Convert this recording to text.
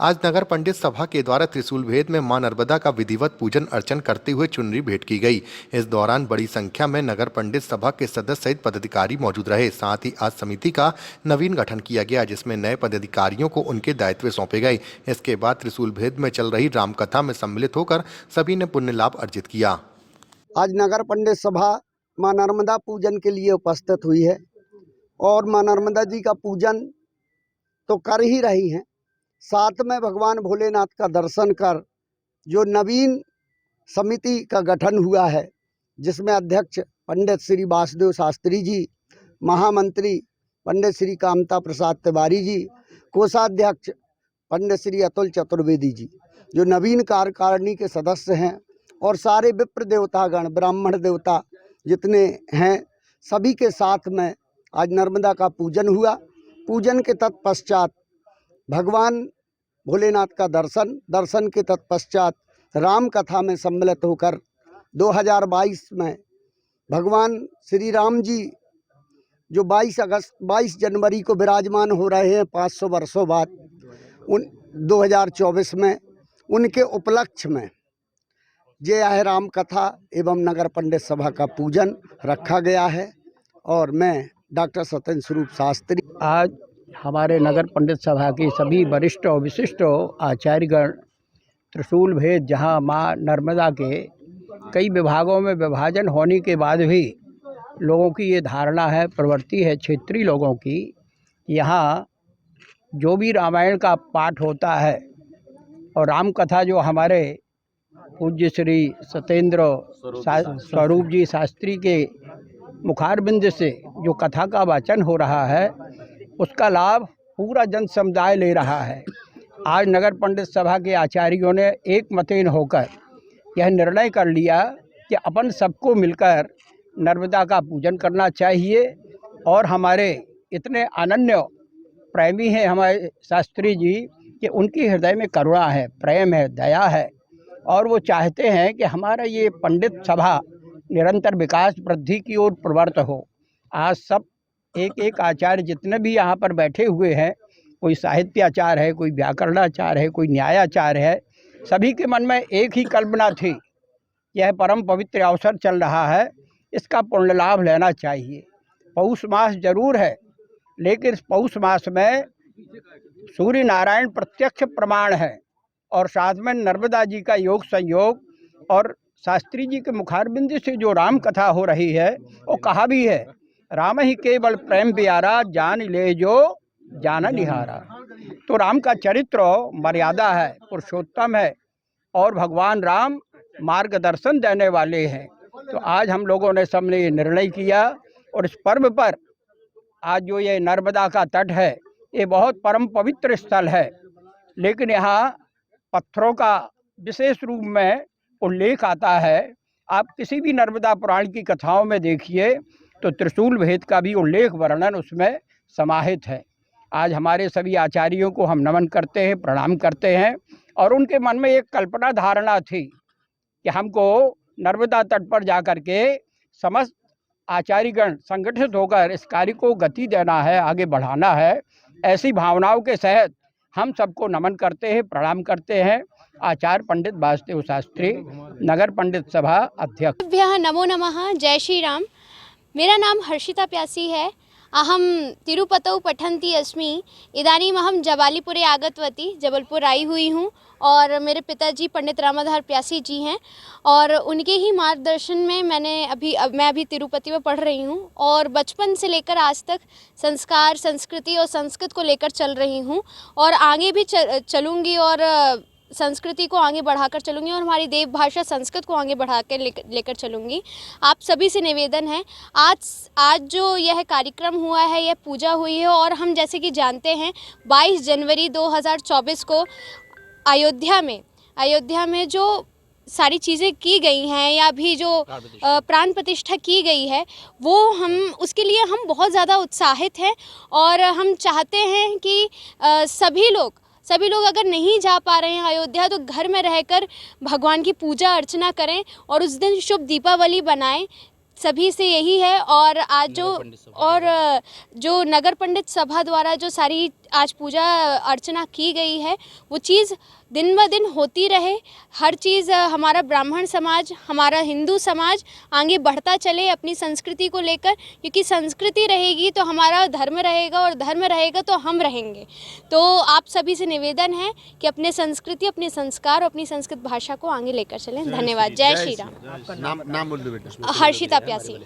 आज नगर पंडित सभा के द्वारा त्रिशूल भेद में मां नर्मदा का विधिवत पूजन अर्चन करते हुए चुनरी भेंट की गई। इस दौरान बड़ी संख्या में नगर पंडित सभा के सदस्य सहित पदाधिकारी मौजूद रहे। साथ ही आज समिति का नवीन गठन किया गया, जिसमें नए पदाधिकारियों को उनके दायित्व सौंपे गए। इसके बाद त्रिशूल भेद में चल रही रामकथा में सम्मिलित होकर सभी ने पुण्य लाभ अर्जित किया। आज नगर पंडित सभा मां नर्मदा पूजन के लिए उपस्थित हुई है और मां नर्मदा जी का पूजन तो कर ही रही हैं, साथ में भगवान भोलेनाथ का दर्शन कर जो नवीन समिति का गठन हुआ है, जिसमें अध्यक्ष पंडित श्री वासुदेव शास्त्री जी, महामंत्री पंडित श्री कामता प्रसाद तिवारी जी, कोषाध्यक्ष पंडित श्री अतुल चतुर्वेदी जी, जो नवीन कार्यकारिणी के सदस्य हैं, और सारे विप्र देवतागण, ब्राह्मण देवता जितने हैं, सभी के साथ में आज नर्मदा का पूजन हुआ। पूजन के तत्पश्चात भगवान भोलेनाथ का दर्शन के तत्पश्चात राम कथा में सम्मिलित होकर 2022 में भगवान श्री राम जी जो 22 जनवरी को विराजमान हो रहे हैं 500 वर्षों बाद, 2024 में, उनके उपलक्ष्य में जय है राम कथा एवं नगर पंडित सभा का पूजन रखा गया है। और मैं डॉक्टर सत्येंद्र स्वरूप शास्त्री आज हमारे नगर पंडित सभा की सभी वरिष्ठ और विशिष्ट आचार्यगण त्रिशूल भेद, जहां मां नर्मदा के कई विभागों में विभाजन होने के बाद भी लोगों की ये धारणा है, प्रवृत्ति है क्षेत्रीय लोगों की, यहाँ जो भी रामायण का पाठ होता है और राम कथा जो हमारे पूज्य श्री सत्येंद्र स्वरूप जी शास्त्री के मुखारबिंद से जो कथा का वाचन हो रहा है, उसका लाभ पूरा जन समुदाय ले रहा है। आज नगर पंडित सभा के आचार्यों ने एक मतेन होकर यह निर्णय कर लिया कि अपन सबको मिलकर नर्मदा का पूजन करना चाहिए। और हमारे इतने अनन्य प्रेमी हैं हमारे शास्त्री जी कि उनकी हृदय में करुणा है, प्रेम है, दया है, और वो चाहते हैं कि हमारा ये पंडित सभा निरंतर विकास वृद्धि की ओर प्रवृत्त हो। आज सब एक आचार्य जितने भी यहाँ पर बैठे हुए हैं, कोई साहित्याचार्य है, कोई व्याकरणाचार्य है, कोई न्यायाचार्य है, सभी के मन में एक ही कल्पना थी, यह परम पवित्र अवसर चल रहा है, इसका पुण्य लाभ लेना चाहिए। पौष मास जरूर है, लेकिन इस पौष मास में सूर्य नारायण प्रत्यक्ष प्रमाण है, और साथ में नर्मदा जी का योग संयोग, और शास्त्री जी के मुखारबिंद से जो राम कथा हो रही है, वो कहा भी है, राम ही केवल प्रेम प्यारा, जान ले जो जाना निहारा। तो राम का चरित्र मर्यादा है, पुरुषोत्तम है, और भगवान राम मार्गदर्शन देने वाले हैं। तो आज हम लोगों ने सबने ये निर्णय किया, और इस पर्व पर आज जो ये नर्मदा का तट है, ये बहुत परम पवित्र स्थल है, लेकिन यहाँ पत्थरों का विशेष रूप में उल्लेख आता है। आप किसी भी नर्मदा पुराण की कथाओं में देखिए तो त्रिशूल भेद का भी उल्लेख, वर्णन उसमें समाहित है। आज हमारे सभी आचार्यों को हम नमन करते हैं, प्रणाम करते हैं, और उनके मन में एक कल्पना धारणा थी कि हमको नर्मदा तट पर जाकर के समस्त आचार्यगण संगठित होकर इस कार्य को गति देना है, आगे बढ़ाना है। ऐसी भावनाओं के तहत हम सबको नमन करते हैं, प्रणाम करते हैं। आचार्य पंडित वासुदेव शास्त्री, नगर पंडित सभा अध्यक्ष। नमो नमः, जय श्री राम। मेरा नाम हर्षिता प्यासी है। अहम तिरुपतौ पठन्ती अस्मि। इदानीम अहम जबालीपुरे आगतवती, जबलपुर आई हुई हूँ, और मेरे पिताजी पंडित रामाधार प्यासी जी हैं, और उनके ही मार्गदर्शन में मैं अभी तिरुपति में पढ़ रही हूँ, और बचपन से लेकर आज तक संस्कार, संस्कृति और संस्कृत को लेकर चल रही हूँ, और आगे भी चलूँगी, और संस्कृति को आगे बढ़ाकर चलूँगी, और हमारी देव भाषा संस्कृत को आगे बढ़ा कर लेकर चलूँगी। आप सभी से निवेदन है, आज जो यह कार्यक्रम हुआ है, यह पूजा हुई है, और हम जैसे कि जानते हैं 22 जनवरी 2024 को अयोध्या में जो सारी चीज़ें की गई हैं, या भी जो प्राण प्रतिष्ठा की गई है, वो उसके लिए हम बहुत ज़्यादा उत्साहित हैं, और हम चाहते हैं कि सभी लोग अगर नहीं जा पा रहे हैं अयोध्या, तो घर में रहकर भगवान की पूजा अर्चना करें, और उस दिन शुभ दीपावली बनाएं। सभी से यही है। और आज जो नगर पंडित सभा द्वारा जो सारी आज पूजा अर्चना की गई है वो चीज़ दिन ब दिन होती रहे। हर चीज़ हमारा ब्राह्मण समाज, हमारा हिंदू समाज आगे बढ़ता चले अपनी संस्कृति को लेकर, क्योंकि संस्कृति रहेगी तो हमारा धर्म रहेगा और धर्म रहेगा तो हम रहेंगे। तो आप सभी से निवेदन है कि अपने संस्कृति, अपने संस्कार और अपनी संस्कृत भाषा को आगे लेकर चलें। धन्यवाद। जय श्री राम। नाम बोल दो बेटा। हर्षिता प्यासी।